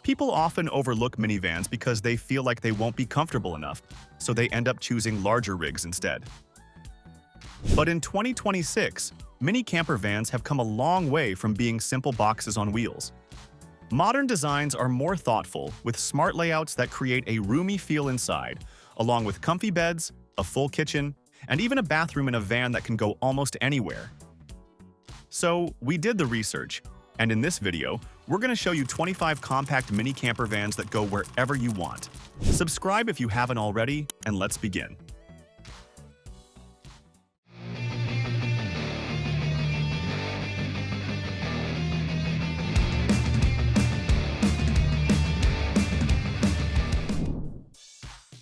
People often overlook minivans because they feel like they won't be comfortable enough, so they end up choosing larger rigs instead. But in 2026, mini camper vans have come a long way from being simple boxes on wheels. Modern designs are more thoughtful, with smart layouts that create a roomy feel inside, along with comfy beds, a full kitchen, and even a bathroom in a van that can go almost anywhere. So, we did the research, and in this video, we're going to show you 25 compact mini camper vans that go wherever you want. Subscribe if you haven't already, and let's begin.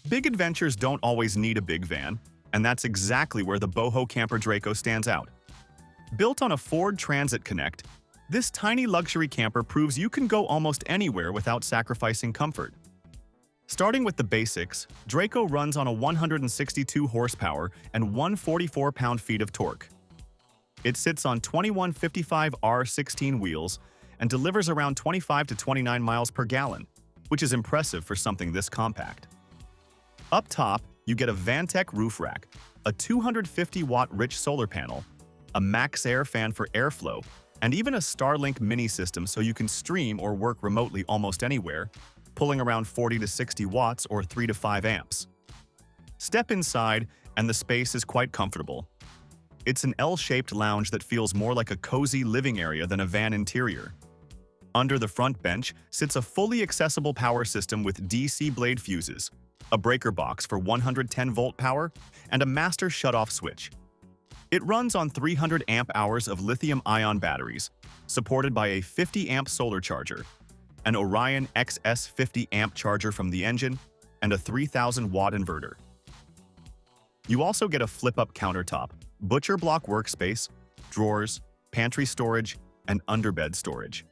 Big adventures don't always need a big van, and that's exactly where the Boho camper Draco stands out. Built on a Ford Transit Connect, this tiny luxury camper proves you can go almost anywhere without sacrificing comfort. Starting with the basics, Draco runs on a 162 horsepower and 144 pound-feet of torque. It sits on 2155 R16 wheels and delivers around 25 to 29 miles per gallon, which is impressive for something this compact. Up top, you get a Vantech roof rack, a 250-watt rich solar panel, a Max Air fan for airflow, and even a Starlink mini system so you can stream or work remotely almost anywhere, pulling around 40 to 60 watts or 3 to 5 amps. Step inside, and the space is quite comfortable. It's an L-shaped lounge that feels more like a cozy living area than a van interior. Under the front bench sits a fully accessible power system with DC blade fuses, a breaker box for 110-volt power, and a master shutoff switch. It runs on 300 amp-hours of lithium-ion batteries, supported by a 50-amp solar charger, an Orion XS 50-amp charger from the engine, and a 3,000-watt inverter. You also get a flip-up countertop, butcher block workspace, drawers, pantry storage, and underbed storage.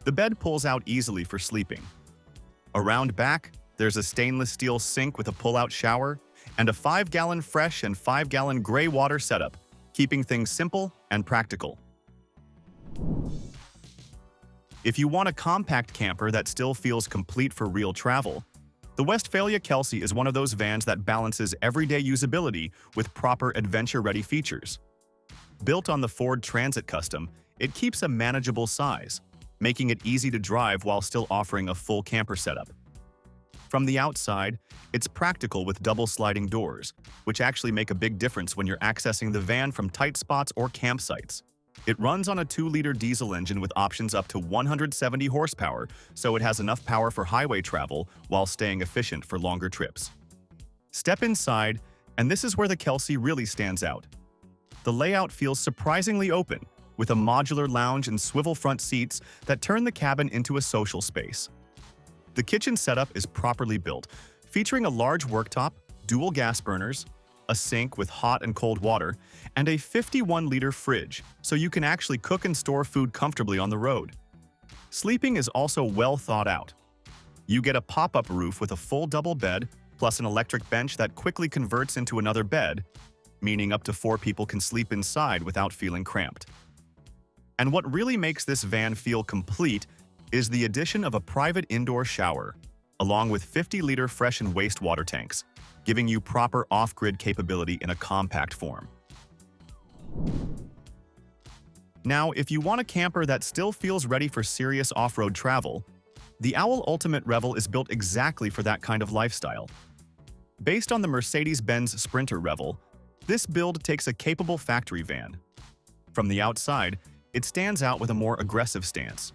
The bed pulls out easily for sleeping. Around back, there's a stainless steel sink with a pull-out shower, and a 5-gallon fresh and 5-gallon gray water setup, keeping things simple and practical. If you want a compact camper that still feels complete for real travel, the Westfalia Kelsey is one of those vans that balances everyday usability with proper adventure-ready features. Built on the Ford Transit Custom, it keeps a manageable size, making it easy to drive while still offering a full camper setup. From the outside, it's practical with double sliding doors, which actually make a big difference when you're accessing the van from tight spots or campsites. It runs on a 2-liter diesel engine with options up to 170 horsepower, so it has enough power for highway travel while staying efficient for longer trips. Step inside, and this is where the Kelsey really stands out. The layout feels surprisingly open, with a modular lounge and swivel front seats that turn the cabin into a social space. The kitchen setup is properly built, featuring a large worktop, dual gas burners, a sink with hot and cold water, and a 51-liter fridge, so you can actually cook and store food comfortably on the road. Sleeping is also well thought out. You get a pop-up roof with a full double bed, plus an electric bench that quickly converts into another bed, meaning up to 4 people can sleep inside without feeling cramped. And what really makes this van feel complete is the addition of a private indoor shower, along with 50-liter fresh and wastewater tanks, giving you proper off-grid capability in a compact form. Now, if you want a camper that still feels ready for serious off-road travel, the Owl Ultimate Revel is built exactly for that kind of lifestyle. Based on the Mercedes-Benz Sprinter Revel, this build takes a capable factory van. From the outside, it stands out with a more aggressive stance.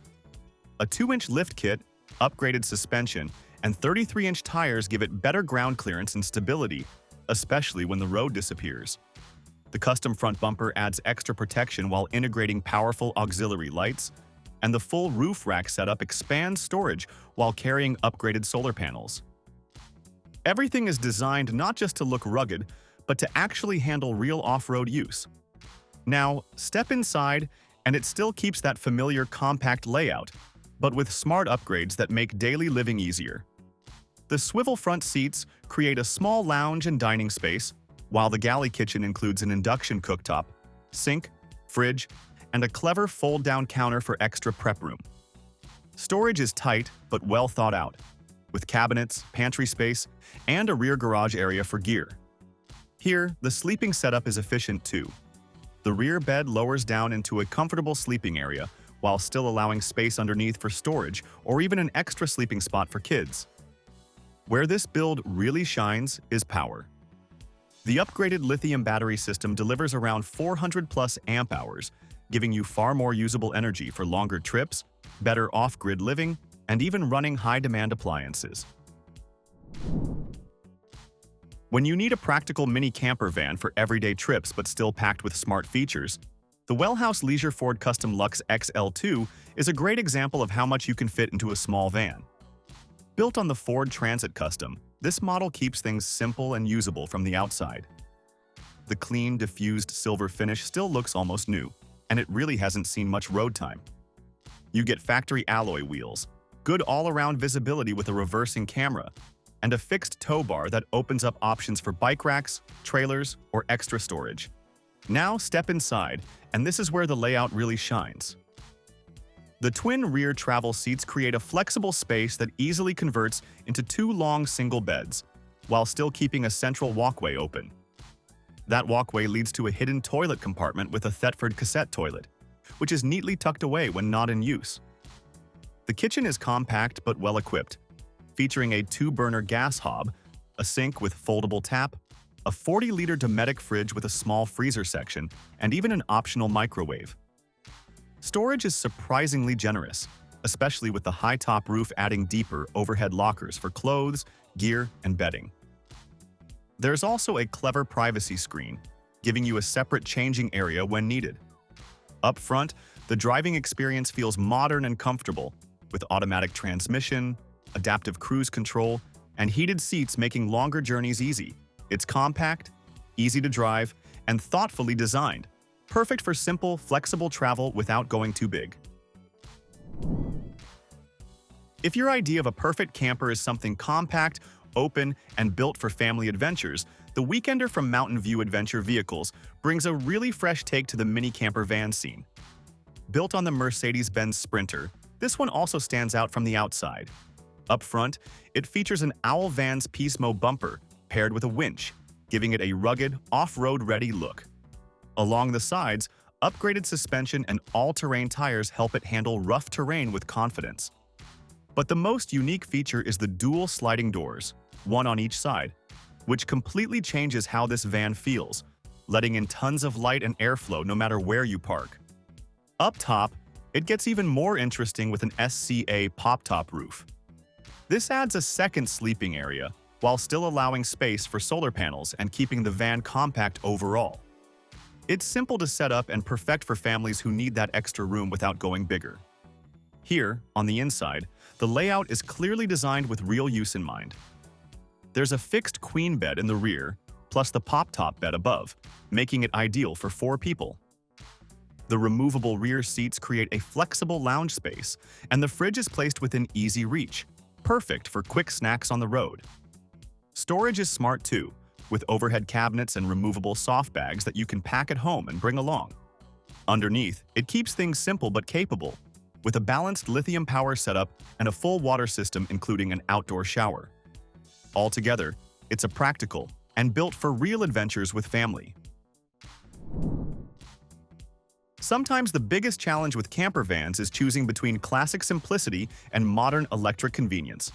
A 2-inch lift kit, upgraded suspension, and 33-inch tires give it better ground clearance and stability, especially when the road disappears. The custom front bumper adds extra protection while integrating powerful auxiliary lights, and the full roof rack setup expands storage while carrying upgraded solar panels. Everything is designed not just to look rugged, but to actually handle real off-road use. Now, step inside, and it still keeps that familiar compact layout, but with smart upgrades that make daily living easier. The swivel front seats create a small lounge and dining space, while the galley kitchen includes an induction cooktop, sink, fridge, and a clever fold-down counter for extra prep room. Storage is tight but well thought out, with cabinets, pantry space, and a rear garage area for gear. Here, the sleeping setup is efficient too. The rear bed lowers down into a comfortable sleeping area while still allowing space underneath for storage or even an extra sleeping spot for kids. Where this build really shines is power. The upgraded lithium battery system delivers around 400+ amp hours, giving you far more usable energy for longer trips, better off-grid living, and even running high-demand appliances. When you need a practical mini camper van for everyday trips but still packed with smart features, the Wellhouse Leisure Ford Custom Luxe XL2 is a great example of how much you can fit into a small van. Built on the Ford Transit Custom, this model keeps things simple and usable from the outside. The clean, diffused silver finish still looks almost new, and it really hasn't seen much road time. You get factory alloy wheels, good all-around visibility with a reversing camera, and a fixed tow bar that opens up options for bike racks, trailers, or extra storage. Now step inside, and this is where the layout really shines. The twin rear travel seats create a flexible space that easily converts into two long single beds, while still keeping a central walkway open. That walkway leads to a hidden toilet compartment with a Thetford cassette toilet, which is neatly tucked away when not in use. The kitchen is compact but well-equipped, featuring a 2-burner gas hob, a sink with foldable tap, a 40-liter Dometic fridge with a small freezer section, and even an optional microwave. Storage is surprisingly generous, especially with the high-top roof adding deeper overhead lockers for clothes, gear, and bedding. There's also a clever privacy screen, giving you a separate changing area when needed. Up front, the driving experience feels modern and comfortable, with automatic transmission, adaptive cruise control, and heated seats making longer journeys easy. It's compact, easy to drive, and thoughtfully designed, perfect for simple, flexible travel without going too big. If your idea of a perfect camper is something compact, open, and built for family adventures, the Weekender from Mountain View Adventure Vehicles brings a really fresh take to the mini camper van scene. Built on the Mercedes-Benz Sprinter, this one also stands out from the outside. Up front, it features an Owl Van's Pismo bumper paired with a winch, giving it a rugged, off-road-ready look. Along the sides, upgraded suspension and all-terrain tires help it handle rough terrain with confidence. But the most unique feature is the dual sliding doors, one on each side, which completely changes how this van feels, letting in tons of light and airflow no matter where you park. Up top, it gets even more interesting with an SCA pop-top roof. This adds a second sleeping area, while still allowing space for solar panels and keeping the van compact overall. It's simple to set up and perfect for families who need that extra room without going bigger. Here, on the inside, the layout is clearly designed with real use in mind. There's a fixed queen bed in the rear, plus the pop-top bed above, making it ideal for 4 people. The removable rear seats create a flexible lounge space, and the fridge is placed within easy reach, perfect for quick snacks on the road. Storage is smart too, with overhead cabinets and removable soft bags that you can pack at home and bring along. Underneath, it keeps things simple but capable, with a balanced lithium power setup and a full water system including an outdoor shower. Altogether, it's a practical and built for real adventures with family. Sometimes the biggest challenge with camper vans is choosing between classic simplicity and modern electric convenience.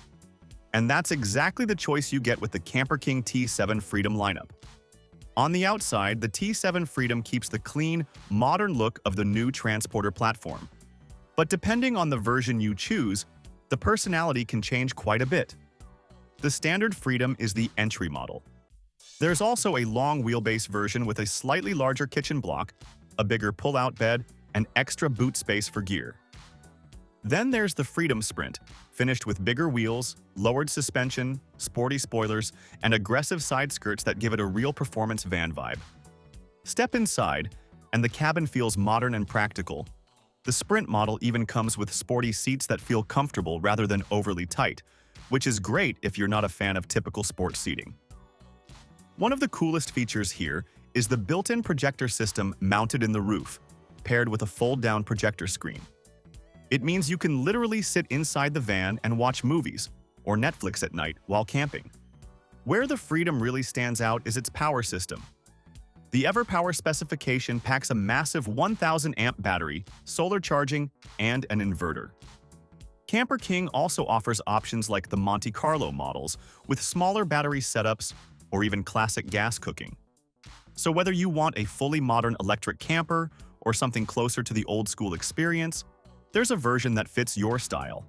And that's exactly the choice you get with the CamperKing T7 Freedom lineup. On the outside, the T7 Freedom keeps the clean, modern look of the new transporter platform. But depending on the version you choose, the personality can change quite a bit. The standard Freedom is the entry model. There's also a long wheelbase version with a slightly larger kitchen block, a bigger pull-out bed, and extra boot space for gear. Then there's the Freedom Sprint, finished with bigger wheels, lowered suspension, sporty spoilers, and aggressive side skirts that give it a real performance van vibe. Step inside, and the cabin feels modern and practical. The Sprint model even comes with sporty seats that feel comfortable rather than overly tight, which is great if you're not a fan of typical sport seating. One of the coolest features here is the built-in projector system mounted in the roof, paired with a fold-down projector screen. It means you can literally sit inside the van and watch movies or Netflix at night while camping. Where the Freedom really stands out is its power system. The EverPower specification packs a massive 1,000-amp battery, solar charging, and an inverter. CamperKing also offers options like the Monte Carlo models with smaller battery setups or even classic gas cooking. So whether you want a fully modern electric camper or something closer to the old-school experience, there's a version that fits your style.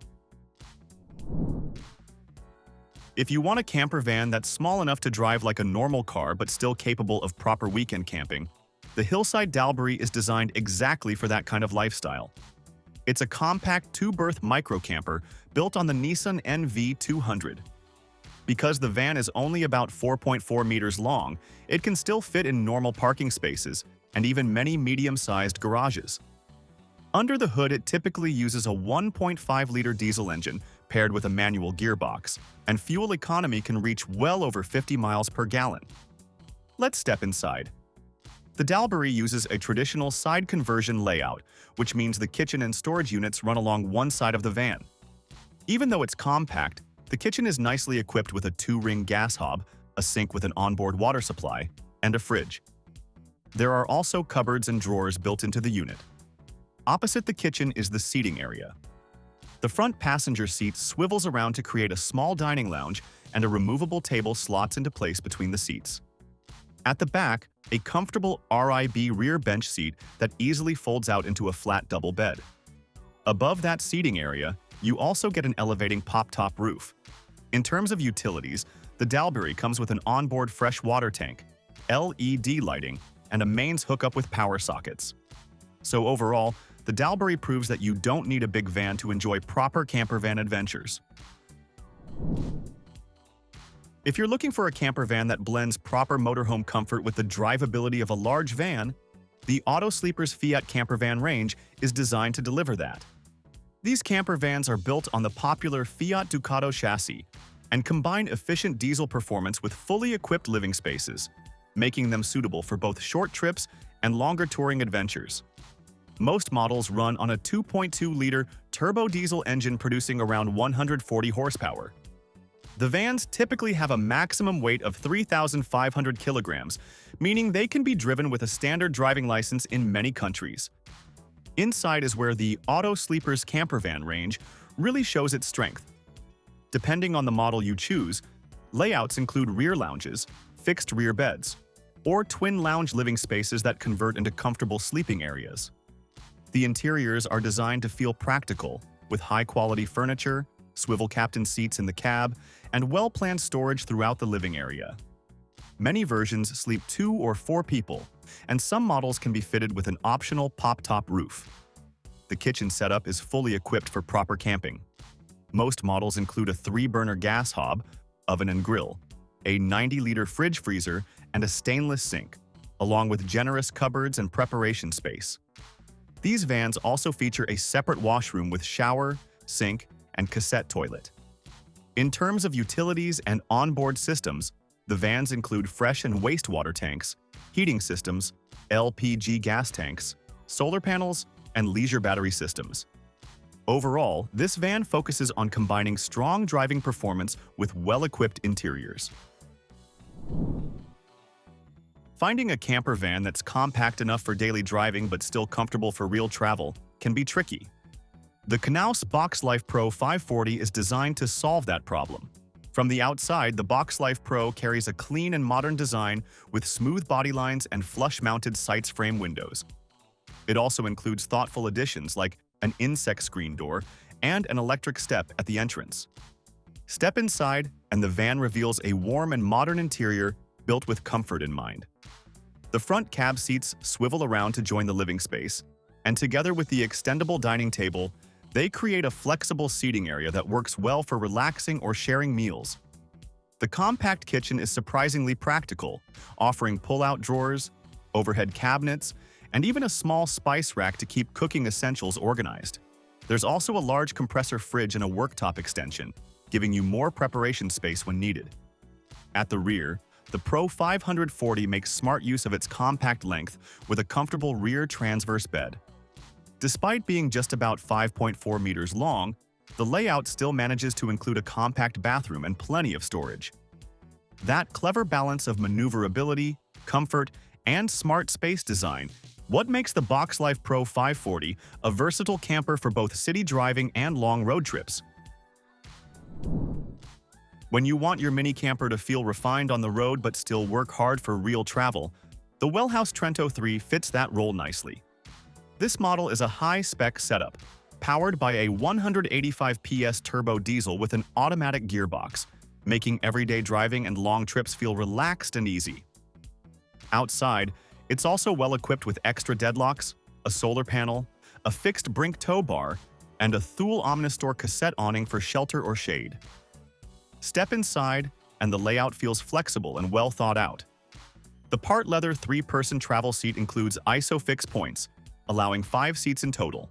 If you want a camper van that's small enough to drive like a normal car but still capable of proper weekend camping, the Hillside Dalbury is designed exactly for that kind of lifestyle. It's a compact two-berth micro-camper built on the Nissan NV200. Because the van is only about 4.4 meters long, it can still fit in normal parking spaces and even many medium-sized garages. Under the hood, it typically uses a 1.5-liter diesel engine paired with a manual gearbox, and fuel economy can reach well over 50 miles per gallon. Let's step inside. The Dalbury uses a traditional side conversion layout, which means the kitchen and storage units run along one side of the van. Even though it's compact, the kitchen is nicely equipped with a 2-ring gas hob, a sink with an onboard water supply, and a fridge. There are also cupboards and drawers built into the unit. Opposite the kitchen is the seating area. The front passenger seat swivels around to create a small dining lounge, and a removable table slots into place between the seats. At the back, a comfortable RIB rear bench seat that easily folds out into a flat double bed. Above that seating area, you also get an elevating pop-top roof. In terms of utilities, the Dalbury comes with an onboard fresh water tank, LED lighting, and a mains hookup with power sockets. So overall, the Dalbury proves that you don't need a big van to enjoy proper camper van adventures. If you're looking for a camper van that blends proper motorhome comfort with the drivability of a large van, the Autosleeper's Fiat Campervan range is designed to deliver that. These camper vans are built on the popular Fiat Ducato chassis and combine efficient diesel performance with fully equipped living spaces, making them suitable for both short trips and longer touring adventures. Most models run on a 2.2-liter turbo diesel engine producing around 140 horsepower. The vans typically have a maximum weight of 3,500 kilograms, meaning they can be driven with a standard driving license in many countries. Inside is where the Autosleeper's Campervan range really shows its strength. Depending on the model you choose, layouts include rear lounges, fixed rear beds, or twin lounge living spaces that convert into comfortable sleeping areas. The interiors are designed to feel practical, with high-quality furniture, swivel captain seats in the cab, and well-planned storage throughout the living area. Many versions sleep 2 or 4 people, and some models can be fitted with an optional pop-top roof. The kitchen setup is fully equipped for proper camping. Most models include a 3-burner gas hob, oven and grill, a 90-liter fridge freezer, and a stainless sink, along with generous cupboards and preparation space. These vans also feature a separate washroom with shower, sink, and cassette toilet. In terms of utilities and onboard systems, the vans include fresh and wastewater tanks, heating systems, LPG gas tanks, solar panels, and leisure battery systems. Overall, this van focuses on combining strong driving performance with well-equipped interiors. Finding a camper van that's compact enough for daily driving but still comfortable for real travel can be tricky. The Knaus Boxlife Pro 540 is designed to solve that problem. From the outside, the Boxlife Pro carries a clean and modern design with smooth body lines and flush-mounted sights frame windows. It also includes thoughtful additions like an insect screen door and an electric step at the entrance. Step inside, and the van reveals a warm and modern interior built with comfort in mind. The front cab seats swivel around to join the living space, and together with the extendable dining table, they create a flexible seating area that works well for relaxing or sharing meals. The compact kitchen is surprisingly practical, offering pull-out drawers, overhead cabinets, and even a small spice rack to keep cooking essentials organized. There's also a large compressor fridge and a worktop extension, giving you more preparation space when needed. At the rear, the Pro 540 makes smart use of its compact length with a comfortable rear transverse bed. Despite being just about 5.4 meters long, the layout still manages to include a compact bathroom and plenty of storage. That clever balance of maneuverability, comfort, and smart space design, what makes the Boxlife Pro 540 a versatile camper for both city driving and long road trips. When you want your mini camper to feel refined on the road but still work hard for real travel, the Wellhouse Trento 3 fits that role nicely. This model is a high-spec setup, powered by a 185 PS turbo diesel with an automatic gearbox, making everyday driving and long trips feel relaxed and easy. Outside, it's also well-equipped with extra deadlocks, a solar panel, a fixed brink tow bar, and a Thule Omnistor cassette awning for shelter or shade. Step inside, and the layout feels flexible and well thought out. The part leather 3-person travel seat includes ISOFIX points, allowing 5 seats in total.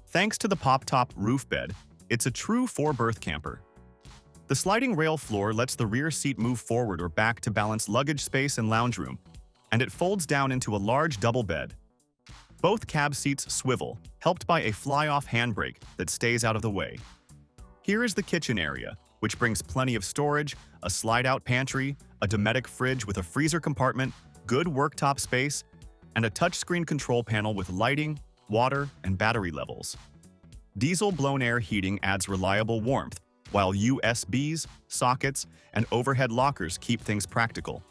Thanks to the pop-top roof bed, it's a true 4-berth camper. The sliding rail floor lets the rear seat move forward or back to balance luggage space and lounge room, and it folds down into a large double bed. Both cab seats swivel, helped by a fly-off handbrake that stays out of the way. Here is the kitchen area, which brings plenty of storage, a slide-out pantry, a Dometic fridge with a freezer compartment, good worktop space, and a touchscreen control panel with lighting, water, and battery levels. Diesel blown air heating adds reliable warmth, while USBs, sockets, and overhead lockers keep things practical.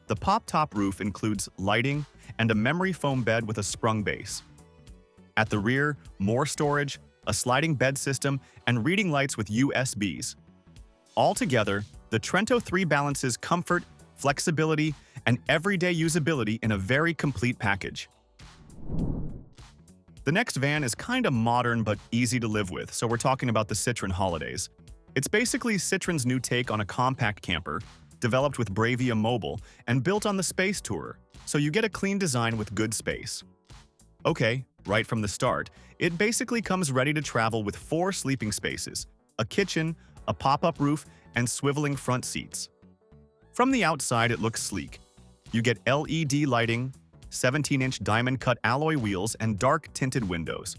The pop-top roof includes lighting and a memory foam bed with a sprung base. At the rear, more storage, a sliding bed system, and reading lights with USBs. Altogether, the Trento 3 balances comfort, flexibility, and everyday usability in a very complete package. The next van is kinda modern but easy to live with, so we're talking about the Citroën Holidays. It's basically Citroën's new take on a compact camper, developed with Bravia Mobile and built on the Space Tourer, so you get a clean design with good space. Okay, right from the start, it basically comes ready to travel with 4 sleeping spaces, a kitchen, a pop-up roof, and swiveling front seats. From the outside, it looks sleek. You get LED lighting, 17-inch diamond-cut alloy wheels, and dark tinted windows.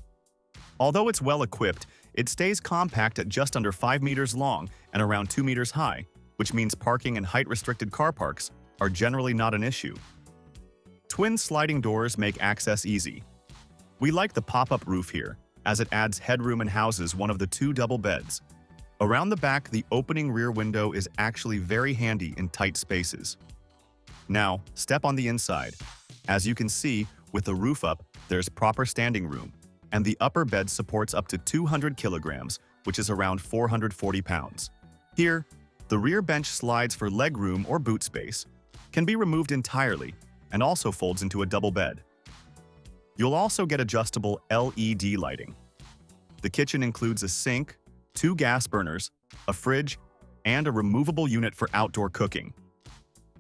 Although it's well-equipped, it stays compact at just under 5 meters long and around 2 meters high, which means parking in height-restricted car parks are generally not an issue. Twin sliding doors make access easy. We like the pop-up roof here, as it adds headroom and houses one of the 2 double beds. Around the back, the opening rear window is actually very handy in tight spaces. Now, step on the inside. As you can see, with the roof up, there's proper standing room, and the upper bed supports up to 200 kilograms, which is around 440 pounds. Here, the rear bench slides for legroom or boot space, can be removed entirely, and also folds into a double bed. You'll also get adjustable LED lighting. The kitchen includes a sink, 2 gas burners, a fridge, and a removable unit for outdoor cooking.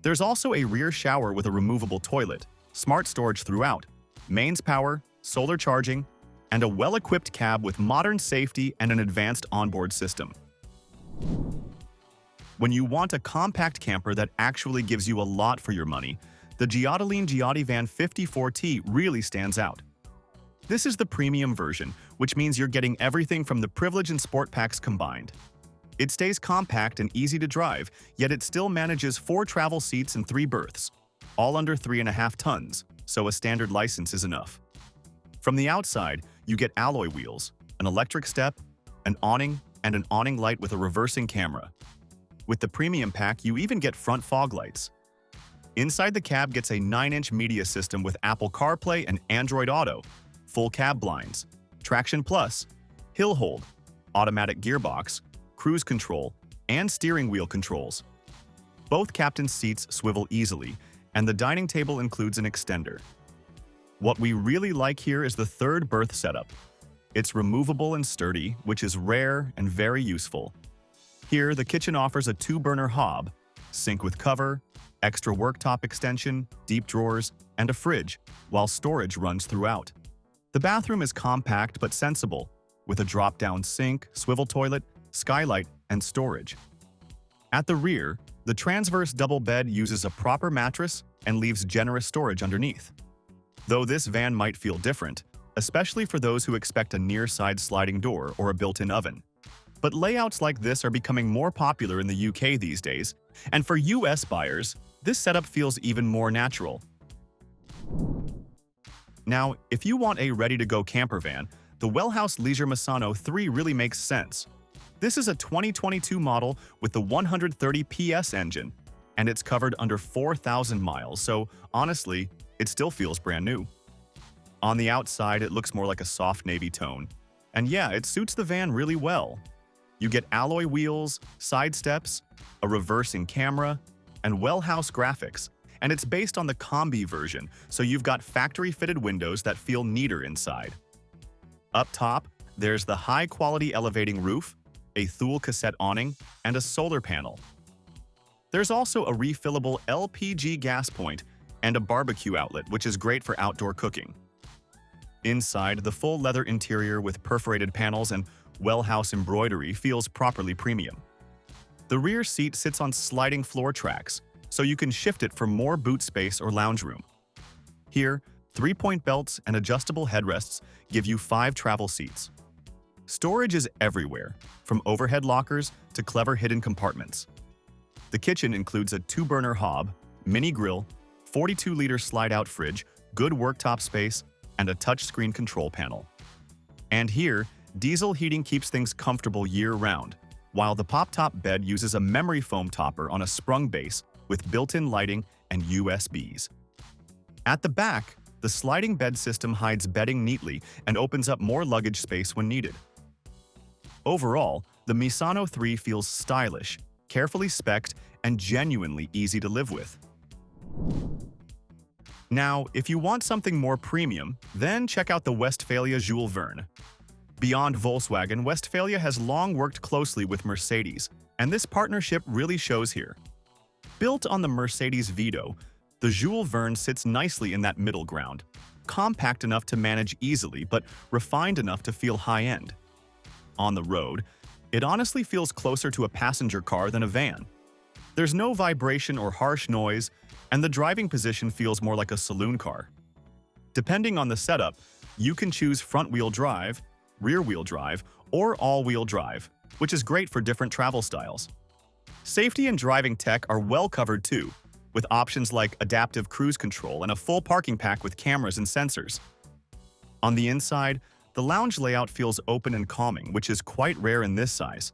There's also a rear shower with a removable toilet, smart storage throughout, mains power, solar charging, and a well-equipped cab with modern safety and an advanced onboard system. When you want a compact camper that actually gives you a lot for your money, the Giottiline GiottiVan 54T really stands out. This is the premium version, which means you're getting everything from the Privilege and Sport packs combined. It stays compact and easy to drive, yet it still manages 4 travel seats and 3 berths, all under 3.5 tons, so a standard license is enough. From the outside, you get alloy wheels, an electric step, an awning, and an awning light with a reversing camera. With the premium pack, you even get front fog lights. Inside the cab gets a 9-inch media system with Apple CarPlay and Android Auto, full cab blinds, traction plus, hill hold, automatic gearbox, cruise control, and steering wheel controls. Both captain's seats swivel easily, and the dining table includes an extender. What we really like here is the 3rd berth setup. It's removable and sturdy, which is rare and very useful. Here, the kitchen offers a 2-burner hob, sink with cover, extra worktop extension, deep drawers, and a fridge, while storage runs throughout. The bathroom is compact but sensible, with a drop-down sink, swivel toilet, skylight, and storage. At the rear, the transverse double bed uses a proper mattress and leaves generous storage underneath. Though this van might feel different, especially for those who expect a near-side sliding door or a built-in oven. But layouts like this are becoming more popular in the UK these days, and for US buyers, this setup feels even more natural. Now, if you want a ready-to-go camper van, the Wellhouse Leisure Misano 3 really makes sense. This is a 2022 model with the 130 PS engine, and it's covered under 4,000 miles, so honestly, it still feels brand new. On the outside, it looks more like a soft navy tone, and yeah, it suits the van really well. You get alloy wheels, side steps, a reversing camera, and Wellhouse graphics, and it's based on the Combi version, so you've got factory-fitted windows that feel neater inside. Up top, there's the high-quality elevating roof, a Thule cassette awning, and a solar panel. There's also a refillable LPG gas point and a barbecue outlet, which is great for outdoor cooking. Inside, the full leather interior with perforated panels and Wellhouse embroidery feels properly premium. The rear seat sits on sliding floor tracks, so you can shift it for more boot space or lounge room. Here, 3-point belts and adjustable headrests give you 5 travel seats. Storage is everywhere, from overhead lockers to clever hidden compartments. The kitchen includes a 2-burner hob, mini grill, 42-liter slide-out fridge, good worktop space, and a touchscreen control panel. And here, diesel heating keeps things comfortable year-round, while the pop-top bed uses a memory foam topper on a sprung base with built-in lighting and USBs. At the back, the sliding bed system hides bedding neatly and opens up more luggage space when needed. Overall, the Misano 3 feels stylish, carefully spec'd, and genuinely easy to live with. Now, if you want something more premium, then check out the Westfalia Jules Verne. Beyond Volkswagen, Westfalia has long worked closely with Mercedes, and this partnership really shows here. Built on the Mercedes Vito, the Jules Verne sits nicely in that middle ground, compact enough to manage easily but refined enough to feel high-end. On the road, it honestly feels closer to a passenger car than a van. There's no vibration or harsh noise, and the driving position feels more like a saloon car. Depending on the setup, you can choose front-wheel drive, rear-wheel drive, or all-wheel drive, which is great for different travel styles. Safety and driving tech are well covered too, with options like adaptive cruise control and a full parking pack with cameras and sensors. On the inside, the lounge layout feels open and calming, which is quite rare in this size.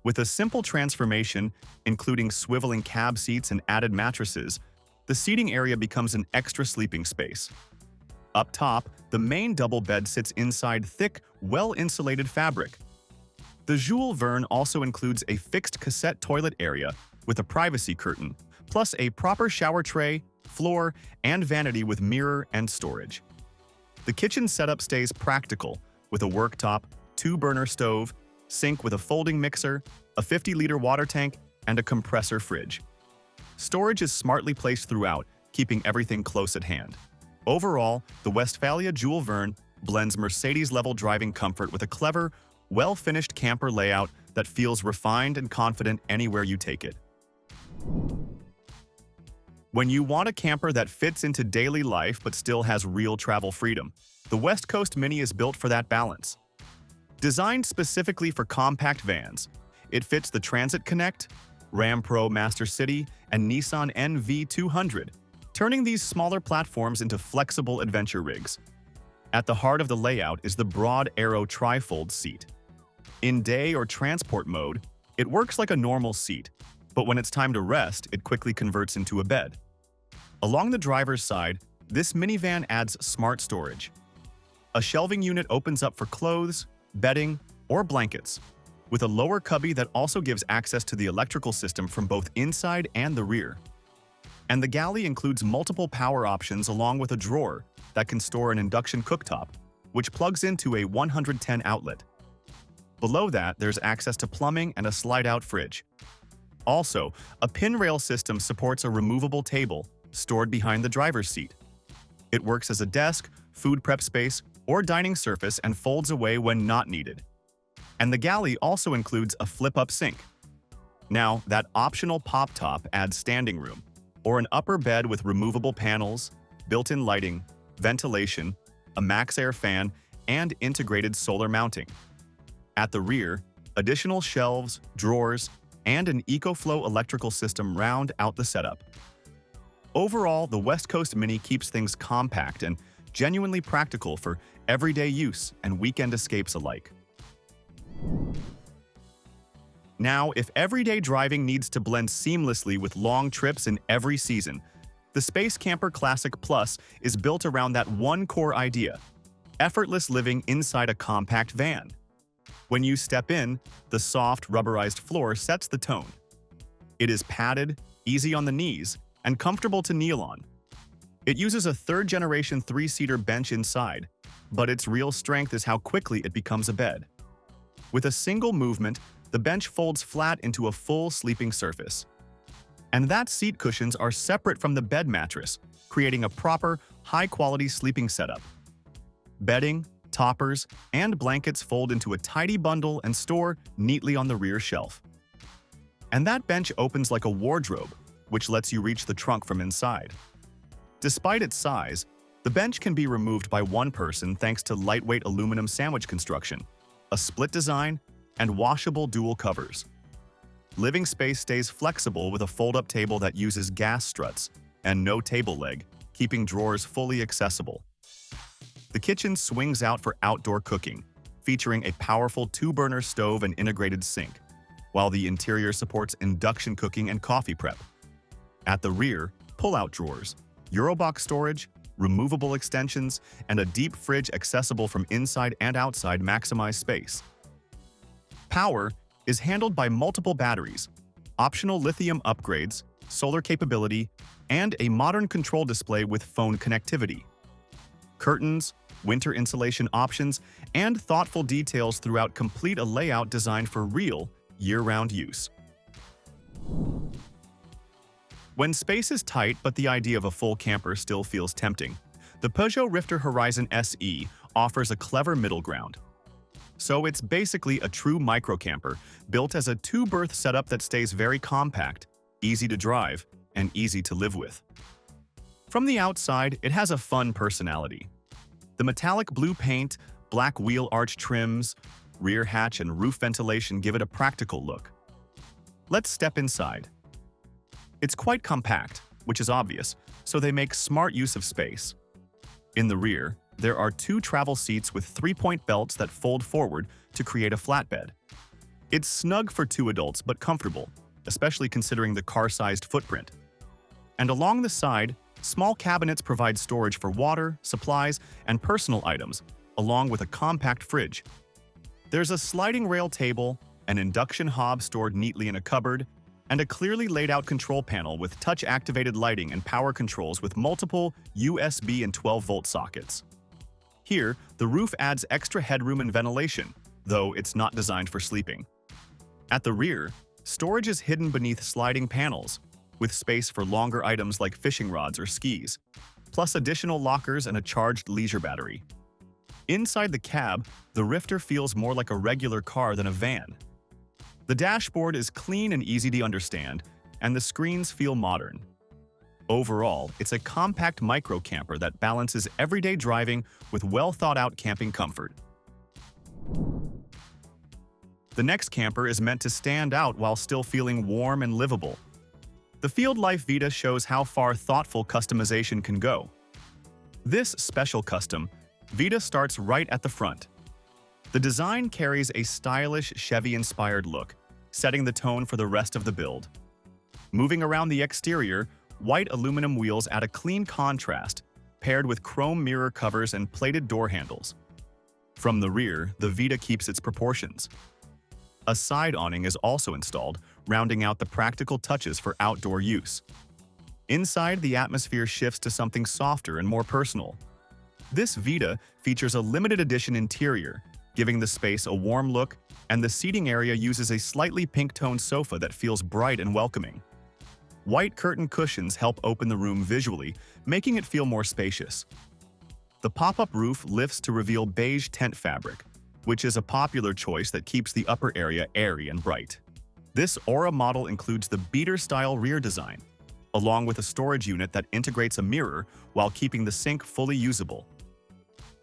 With a simple transformation, including swiveling cab seats and added mattresses, the seating area becomes an extra sleeping space. Up top, the main double bed sits inside thick, well-insulated fabric. The Jules Verne also includes a fixed cassette toilet area with a privacy curtain, plus a proper shower tray, floor, and vanity with mirror and storage. The kitchen setup stays practical, with a worktop, 2-burner stove, sink with a folding mixer, a 50-liter water tank, and a compressor fridge. Storage is smartly placed throughout, keeping everything close at hand. Overall, the Westfalia Jules Verne blends Mercedes-level driving comfort with a clever, well-finished camper layout that feels refined and confident anywhere you take it. When you want a camper that fits into daily life but still has real travel freedom, the West Coast Mini is built for that balance. Designed specifically for compact vans, it fits the Transit Connect, Ram Pro Master City, and Nissan NV200, turning these smaller platforms into flexible adventure rigs. At the heart of the layout is the broad Aero trifold seat. In day or transport mode, it works like a normal seat, but when it's time to rest, it quickly converts into a bed. Along the driver's side, this minivan adds smart storage. A shelving unit opens up for clothes, bedding, or blankets, with a lower cubby that also gives access to the electrical system from both inside and the rear. And the galley includes multiple power options along with a drawer that can store an induction cooktop, which plugs into a 110 outlet. Below that, there's access to plumbing and a slide-out fridge. Also, a pin rail system supports a removable table stored behind the driver's seat. It works as a desk, food prep space, or dining surface and folds away when not needed. And the galley also includes a flip-up sink. Now, that optional pop-top adds standing room, or an upper bed with removable panels, built-in lighting, ventilation, a MaxxAir fan, and integrated solar mounting. At the rear, additional shelves, drawers, and an EcoFlow electrical system round out the setup. Overall, the West Coast Mini keeps things compact and genuinely practical for everyday use and weekend escapes alike. Now, if everyday driving needs to blend seamlessly with long trips in every season, the SpaceCamper Classic Plus is built around that one core idea: effortless living inside a compact van. When you step in, the soft, rubberized floor sets the tone. It is padded, easy on the knees, and comfortable to kneel on. It uses a third-generation 3-seater bench inside, but its real strength is how quickly it becomes a bed. With a single movement, the bench folds flat into a full sleeping surface. And that seat cushions are separate from the bed mattress, creating a proper, high-quality sleeping setup. Bedding, toppers, and blankets fold into a tidy bundle and store neatly on the rear shelf. And that bench opens like a wardrobe, which lets you reach the trunk from inside. Despite its size, the bench can be removed by one person thanks to lightweight aluminum sandwich construction, a split design, and washable dual covers. Living space stays flexible with a fold-up table that uses gas struts and no table leg, keeping drawers fully accessible. The kitchen swings out for outdoor cooking, featuring a powerful 2-burner stove and integrated sink, while the interior supports induction cooking and coffee prep. At the rear, pull-out drawers, Eurobox storage, removable extensions, and a deep fridge accessible from inside and outside maximize space. Power is handled by multiple batteries, optional lithium upgrades, solar capability, and a modern control display with phone connectivity. Curtains, winter insulation options, and thoughtful details throughout complete a layout designed for real, year-round use. When space is tight but the idea of a full camper still feels tempting, the Peugeot Rifter Horizon SE offers a clever middle ground. So it's basically a true microcamper, built as a 2-berth setup that stays very compact, easy to drive, and easy to live with. From the outside, it has a fun personality. The metallic blue paint, black wheel arch trims, rear hatch, and roof ventilation give it a practical look. Let's step inside. It's quite compact, which is obvious, so they make smart use of space. In the rear, there are 2 travel seats with 3-point belts that fold forward to create a flatbed. It's snug for 2 adults but comfortable, especially considering the car-sized footprint. And along the side, small cabinets provide storage for water, supplies, and personal items, along with a compact fridge. There's a sliding rail table, an induction hob stored neatly in a cupboard, and a clearly laid-out control panel with touch-activated lighting and power controls with multiple USB and 12-volt sockets. Here, the roof adds extra headroom and ventilation, though it's not designed for sleeping. At the rear, storage is hidden beneath sliding panels, with space for longer items like fishing rods or skis, plus additional lockers and a charged leisure battery. Inside the cab, the Rifter feels more like a regular car than a van. The dashboard is clean and easy to understand, and the screens feel modern. Overall, it's a compact micro-camper that balances everyday driving with well-thought-out camping comfort. The next camper is meant to stand out while still feeling warm and livable. The Field Life Vita shows how far thoughtful customization can go. This special custom, Vita, starts right at the front. The design carries a stylish Chevy-inspired look, setting the tone for the rest of the build. Moving around the exterior, white aluminum wheels add a clean contrast, paired with chrome mirror covers and plated door handles. From the rear, the Vita keeps its proportions. A side awning is also installed, rounding out the practical touches for outdoor use. Inside, the atmosphere shifts to something softer and more personal. This Vita features a limited edition interior, giving the space a warm look, and the seating area uses a slightly pink-toned sofa that feels bright and welcoming. White curtain cushions help open the room visually, making it feel more spacious. The pop-up roof lifts to reveal beige tent fabric, which is a popular choice that keeps the upper area airy and bright. This Aura model includes the beater-style rear design, along with a storage unit that integrates a mirror while keeping the sink fully usable.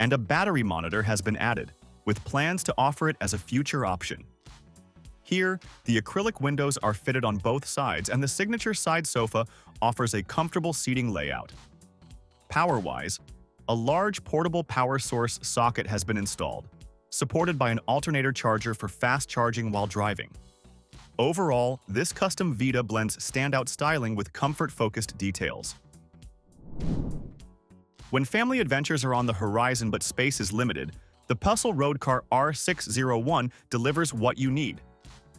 and a battery monitor has been added, with plans to offer it as a future option. Here, the acrylic windows are fitted on both sides and the signature side sofa offers a comfortable seating layout. Power-wise, a large portable power source socket has been installed, supported by an alternator charger for fast charging while driving. Overall, this custom Vita blends standout styling with comfort-focused details. When family adventures are on the horizon but space is limited, the Pössl Roadcar R601 delivers what you need.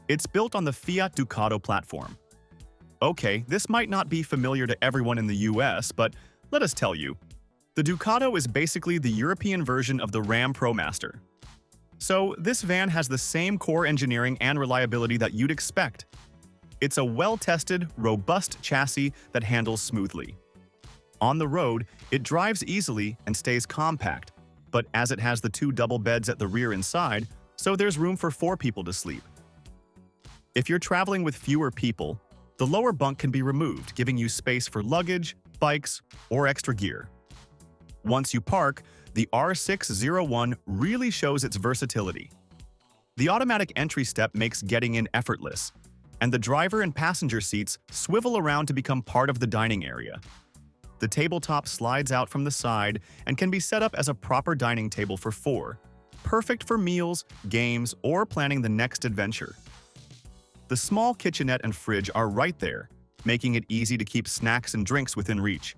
It's built on the Fiat Ducato platform. Okay, this might not be familiar to everyone in the US, but let us tell you, the Ducato is basically the European version of the Ram ProMaster. So this van has the same core engineering and reliability that you'd expect. It's a well-tested, robust chassis that handles smoothly. On the road, it drives easily and stays compact, but as it has the 2 double beds at the rear and side, so there's room for 4 people to sleep. If you're traveling with fewer people, the lower bunk can be removed, giving you space for luggage, bikes, or extra gear. Once you park, the R601 really shows its versatility. The automatic entry step makes getting in effortless, and the driver and passenger seats swivel around to become part of the dining area. The tabletop slides out from the side and can be set up as a proper dining table for 4, perfect for meals, games, or planning the next adventure. The small kitchenette and fridge are right there, making it easy to keep snacks and drinks within reach.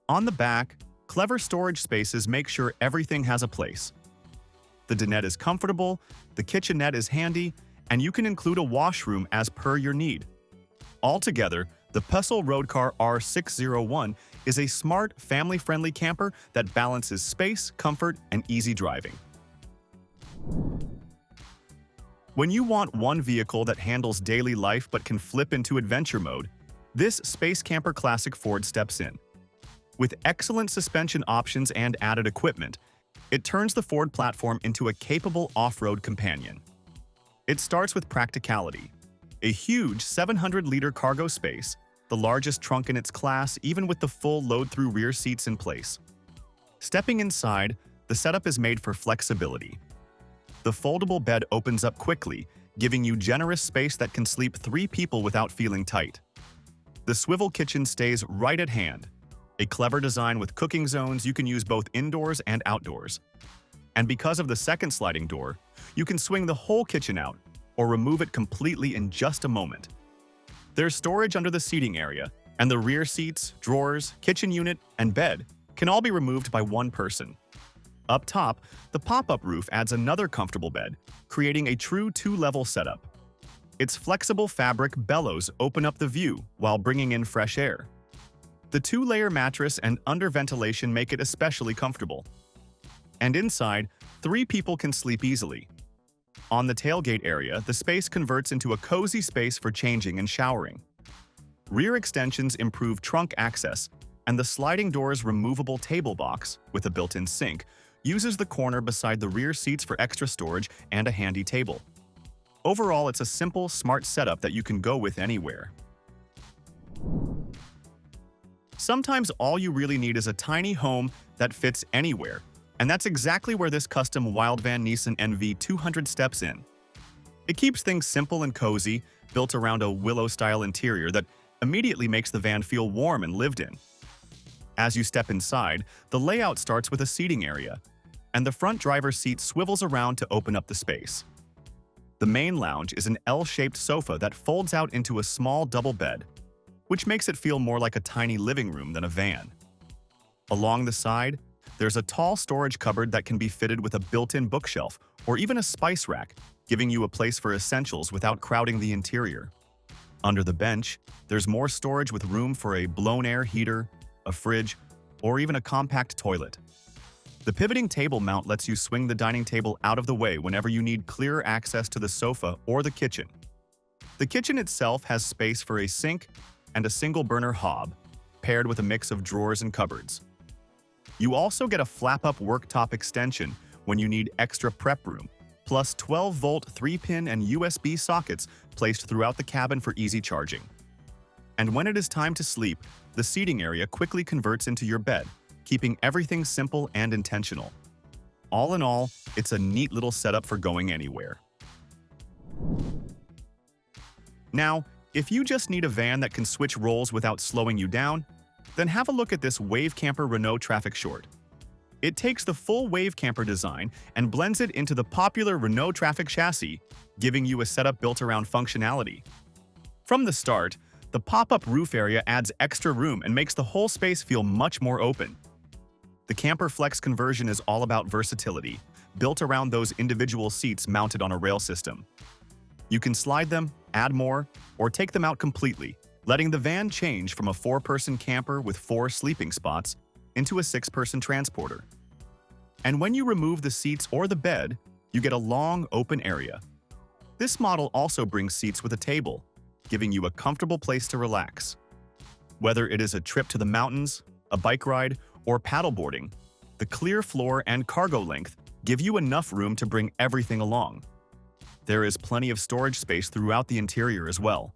On the back, clever storage spaces make sure everything has a place. The dinette is comfortable, the kitchenette is handy, and you can include a washroom as per your need. Altogether, the Pössl Roadcar R601 is a smart, family-friendly camper that balances space, comfort, and easy driving. When you want one vehicle that handles daily life but can flip into adventure mode, this SpaceCamper Classic Ford steps in. With excellent suspension options and added equipment, it turns the Ford platform into a capable off-road companion. It starts with practicality. A huge 700-liter cargo space, the largest trunk in its class even with the full load-through rear seats in place. Stepping inside, the setup is made for flexibility. The foldable bed opens up quickly, giving you generous space that can sleep 3 people without feeling tight. The swivel kitchen stays right at hand. A clever design with cooking zones you can use both indoors and outdoors. And because of the second sliding door, you can swing the whole kitchen out or remove it completely in just a moment. There's storage under the seating area, and the rear seats, drawers, kitchen unit, and bed can all be removed by one person. Up top, the pop-up roof adds another comfortable bed, creating a true 2-level setup. Its flexible fabric bellows open up the view while bringing in fresh air. The 2-layer mattress and under ventilation make it especially comfortable. And inside, 3 people can sleep easily. On the tailgate area, the space converts into a cozy space for changing and showering. Rear extensions improve trunk access, and the sliding door's removable table box, with a built-in sink, uses the corner beside the rear seats for extra storage and a handy table. Overall, it's a simple, smart setup that you can go with anywhere. Sometimes all you really need is a tiny home that fits anywhere, and that's exactly where this custom Wildvan Nissan NV200 steps in. It keeps things simple and cozy, built around a willow-style interior that immediately makes the van feel warm and lived in. As you step inside, the layout starts with a seating area, and the front driver's seat swivels around to open up the space. The main lounge is an L-shaped sofa that folds out into a small double bed, which makes it feel more like a tiny living room than a van. Along the side, there's a tall storage cupboard that can be fitted with a built-in bookshelf or even a spice rack, giving you a place for essentials without crowding the interior. Under the bench, there's more storage with room for a blown-air heater, a fridge, or even a compact toilet. The pivoting table mount lets you swing the dining table out of the way whenever you need clearer access to the sofa or the kitchen. The kitchen itself has space for a sink and a single-burner hob, paired with a mix of drawers and cupboards. You also get a flap-up worktop extension when you need extra prep room, plus 12-volt 3-pin and USB sockets placed throughout the cabin for easy charging. And when it is time to sleep, the seating area quickly converts into your bed, keeping everything simple and intentional. all in all, it's a neat little setup for going anywhere. Now, if you just need a van that can switch roles without slowing you down, then have a look at this Wavecamper Renault Trafic short. It takes the full Wavecamper design and blends it into the popular Renault Trafic chassis, giving you a setup built around functionality. From the start, the pop-up roof area adds extra room and makes the whole space feel much more open. The Camper Flex conversion is all about versatility, built around those individual seats mounted on a rail system. You can slide them, add more, or take them out completely, letting the van change from a 4-person camper with 4 sleeping spots into a 6-person transporter. And when you remove the seats or the bed, you get a long, open area. This model also brings seats with a table, giving you a comfortable place to relax. Whether it is a trip to the mountains, a bike ride, or paddleboarding, the clear floor and cargo length give you enough room to bring everything along. There is plenty of storage space throughout the interior as well.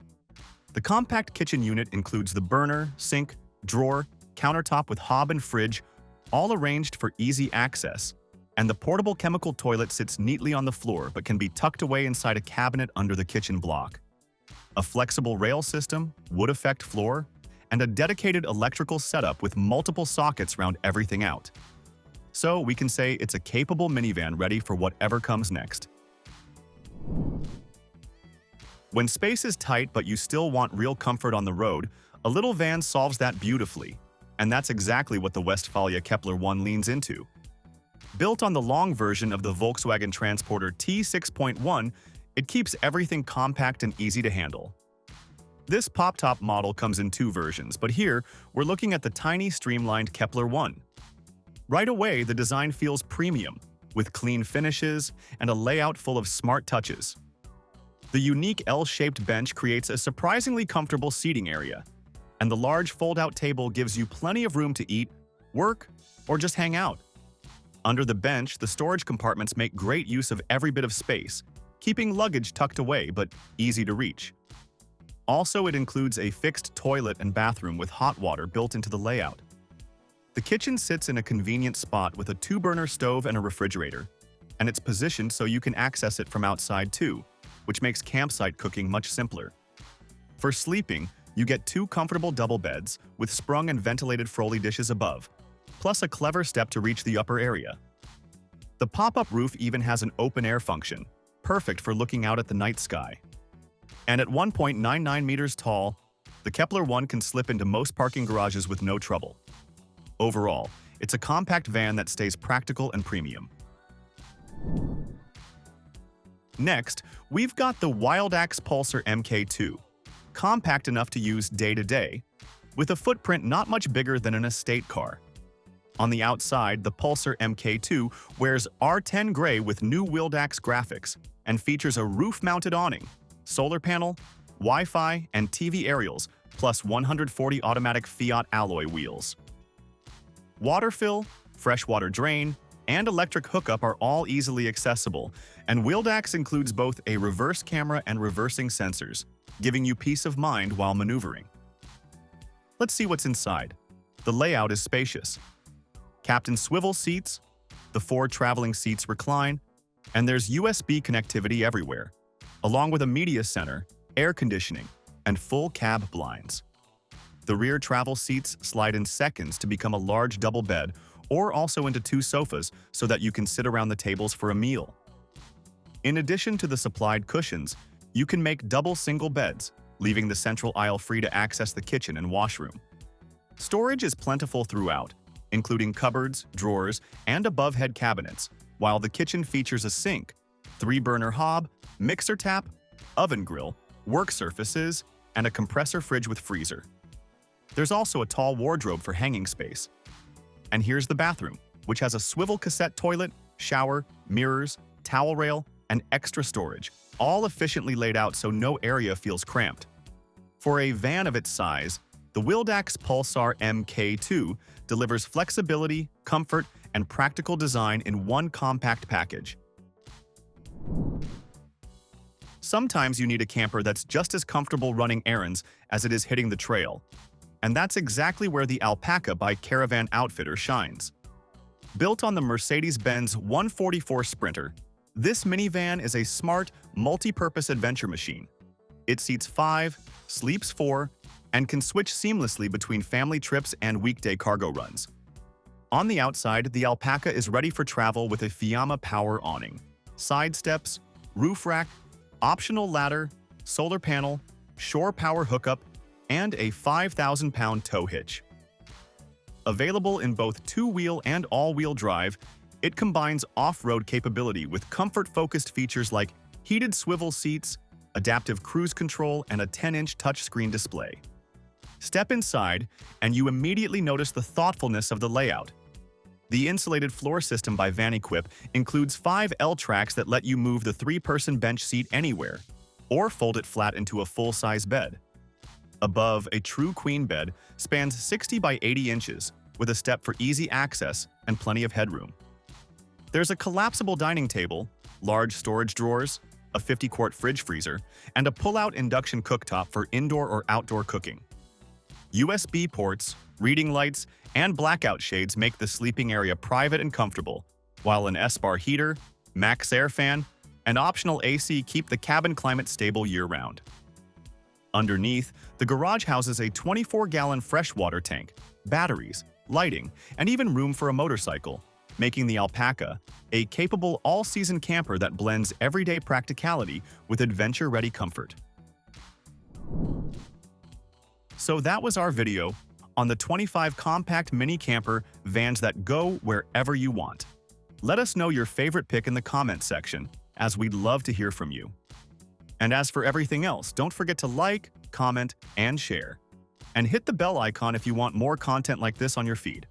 The compact kitchen unit includes the burner, sink, drawer, countertop with hob and fridge, all arranged for easy access, and the portable chemical toilet sits neatly on the floor but can be tucked away inside a cabinet under the kitchen block. A flexible rail system, wood effect floor, and a dedicated electrical setup with multiple sockets round everything out. So we can say it's a capable minivan ready for whatever comes next. When space is tight but you still want real comfort on the road, a little van solves that beautifully, and that's exactly what the Westfalia Kepler One leans into. Built on the long version of the Volkswagen Transporter T6.1, it keeps everything compact and easy to handle. This pop-top model comes in 2 versions, but here we're looking at the tiny streamlined Kepler One. Right away, the design feels premium, with clean finishes and a layout full of smart touches. The unique L-shaped bench creates a surprisingly comfortable seating area, and the large fold-out table gives you plenty of room to eat, work, or just hang out. Under the bench, the storage compartments make great use of every bit of space, keeping luggage tucked away but easy to reach. Also, it includes a fixed toilet and bathroom with hot water built into the layout. The kitchen sits in a convenient spot with a 2-burner stove and a refrigerator, and it's positioned so you can access it from outside too, which makes campsite cooking much simpler. For sleeping, you get 2 comfortable double beds with sprung and ventilated Froley dishes above, plus a clever step to reach the upper area. The pop-up roof even has an open-air function, perfect for looking out at the night sky. And at 1.99 meters tall, the Kepler One can slip into most parking garages with no trouble. Overall, it's a compact van that stays practical and premium. Next, we've got the WildAx Pulsar MK2, compact enough to use day-to-day, with a footprint not much bigger than an estate car. On the outside, the Pulsar MK2 wears R10 gray with new WildAx graphics and features a roof-mounted awning, solar panel, Wi-Fi, and TV aerials, plus 140 automatic Fiat alloy wheels. Water fill, freshwater drain, and electric hookup are all easily accessible, and WildAx includes both a reverse camera and reversing sensors, giving you peace of mind while maneuvering. Let's see what's inside. The layout is spacious. Captain swivel seats, the 4 traveling seats recline, and there's USB connectivity everywhere, along with a media center, air conditioning, and full cab blinds. The rear travel seats slide in seconds to become a large double bed or also into 2 sofas so that you can sit around the tables for a meal. In addition to the supplied cushions, you can make double single beds, leaving the central aisle free to access the kitchen and washroom. Storage is plentiful throughout, including cupboards, drawers, and above-head cabinets, while the kitchen features a sink, 3-burner hob, mixer tap, oven grill, work surfaces, and a compressor fridge with freezer. There's also a tall wardrobe for hanging space. And here's the bathroom, which has a swivel cassette toilet, shower, mirrors, towel rail, and extra storage, all efficiently laid out so no area feels cramped. For a van of its size, the WildAx Pulsar MK2 delivers flexibility, comfort, and practical design in one compact package. Sometimes you need a camper that's just as comfortable running errands as it is hitting the trail. And that's exactly where the Alpaca by Caravan Outfitter shines. Built on the Mercedes-Benz 144 Sprinter, this minivan is a smart, multi-purpose adventure machine. It seats 5, sleeps 4, and can switch seamlessly between family trips and weekday cargo runs. On the outside, the Alpaca is ready for travel with a Fiamma power awning, side steps, roof rack, optional ladder, solar panel, shore power hookup, and a 5,000-pound tow hitch. Available in both two-wheel and all-wheel drive, it combines off-road capability with comfort-focused features like heated swivel seats, adaptive cruise control, and a 10-inch touchscreen display. Step inside, and you immediately notice the thoughtfulness of the layout. The insulated floor system by Verne includes 5 L-tracks that let you move the 3-person bench seat anywhere, or fold it flat into a full-size bed. Above, a true queen bed spans 60 by 80 inches, with a step for easy access and plenty of headroom. There's a collapsible dining table, large storage drawers, a 50-quart fridge freezer, and a pull-out induction cooktop for indoor or outdoor cooking. USB ports, reading lights, and blackout shades make the sleeping area private and comfortable, while an S-bar heater, max air fan, and optional AC keep the cabin climate stable year-round. Underneath, the garage houses a 24-gallon freshwater tank, batteries, lighting, and even room for a motorcycle, making the Alpaca a capable all-season camper that blends everyday practicality with adventure-ready comfort. So that was our video on the 25 compact mini camper vans that go wherever you want. Let us know your favorite pick in the comments section, as we'd love to hear from you. And as for everything else, don't forget to like, comment, and share. And hit the bell icon if you want more content like this on your feed.